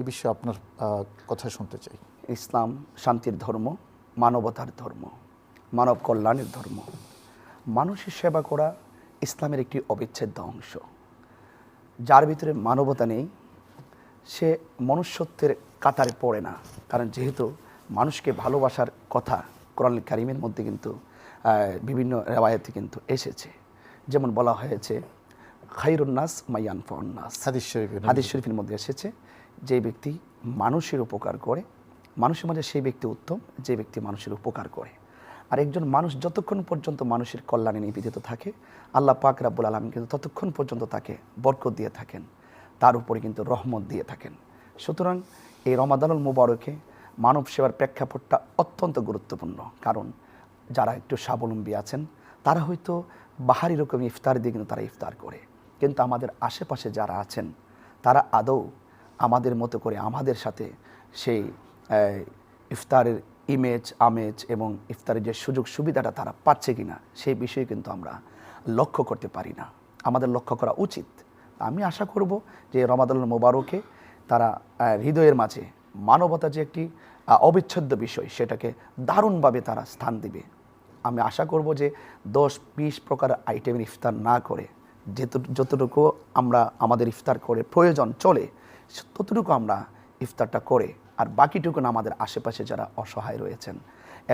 এ বিষয়ে আপনার কথা শুনতে চাই। ইসলাম শান্তির ধর্ম, মানবতার ধর্ম, মানব কল্যাণের ধর্ম। মানুষের সেবা করা ইসলামের একটি অবিচ্ছেদ্য অংশ। যার ভিতরে মানবতা নেই সে মনুষ্যত্বের কাতারে পড়ে না। কারণ যেহেতু মানুষকে ভালোবাসার কথা কোরআন কারীমের মধ্যে কিন্তু বিভিন্ন রেওয়ায়েতে কিন্তু এসেছে। যেমন বলা হয়েছে খায়রুন নাস মাইয়ানফাউন নাস, হাদিস শরীফের মধ্যে এসেছে যে ব্যক্তি মানুষের উপকার করে, মানুষের মাঝে সেই ব্যক্তি উত্তম যে ব্যক্তি মানুষের উপকার করে। আর একজন মানুষ যতক্ষণ পর্যন্ত মানুষের কল্যাণে নিবেদিত থাকে, আল্লাহ পাক রাব্বুল আলামিন কিন্তু ততক্ষণ পর্যন্ত তাকে বরকত দিয়ে থাকেন, তার উপরে কিন্তু রহমত দিয়ে থাকেন। সুতরাং এই রমাদানুল মুবারকে মানব সেবার প্রেক্ষাপটটা অত্যন্ত গুরুত্বপূর্ণ। কারণ যারা একটু স্বাবলম্বী আছেন তারা হয়তো বাহারি রকম ইফতার দিয়ে কিন্তু তারা ইফতার করে, কিন্তু আমাদের আশেপাশে যারা আছেন তারা আদৌ আমাদের মতো করে আমাদের সাথে সেই ইফতারের ইমেজ আমেজ এবং ইফতারের যে সুযোগ সুবিধাটা তারা পাচ্ছে কিনা সেই বিষয়ে কিন্তু আমরা লক্ষ্য করতে পারি না। আমাদের লক্ষ্য করা উচিত। আমি আশা করব যে রমাদানুল মুবারকে তারা হৃদয়ের মাঝে মানবতা যে একটি অবিচ্ছেদ্য বিষয় সেটাকে দারুণভাবে তারা স্থান দিবে। আমি আশা করব যে 10-20 প্রকার আইটেমের ইফতার না করে যতটুকু আমরা আমাদের ইফতার করে প্রয়োজন চলে ততটুকু আমরা ইফতারটা করে আর বাকিটুকু আমাদের আশেপাশে যারা অসহায় রয়েছেন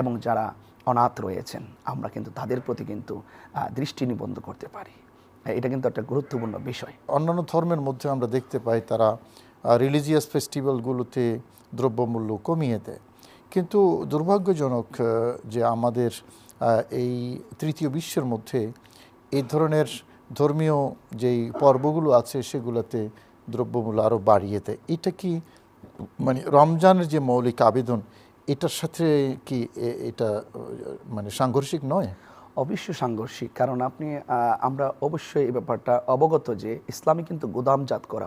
এবং যারা অনাথ রয়েছেন আমরা কিন্তু তাদের প্রতি কিন্তু দৃষ্টি নিবদ্ধ করতে পারি। এটা কিন্তু একটা গুরুত্বপূর্ণ বিষয়। অন্যান্য ধর্মের মধ্যে আমরা দেখতে পাই তারা রিলিজিয়াস ফেস্টিভ্যালগুলোতে দ্রব্যমূল্য কমিয়ে দেয়, কিন্তু দুর্ভাগ্যজনক যে আমাদের এই তৃতীয় বিশ্বের মধ্যে এই ধরনের ধর্মীয় যেই পর্বগুলো আছে সেগুলোতে দ্রব্যমূল্য আরও বাড়িয়ে দেয়। এটা কি মানে রমজানের যে মৌলিক আবেদন এটার সাথে কি এটা মানে সাংঘর্ষিক নয়? অবশ্যই সাংঘর্ষিক। কারণ আমরা অবশ্যই এই ব্যাপারটা অবগত যে ইসলামে কিন্তু গুদামজাত করা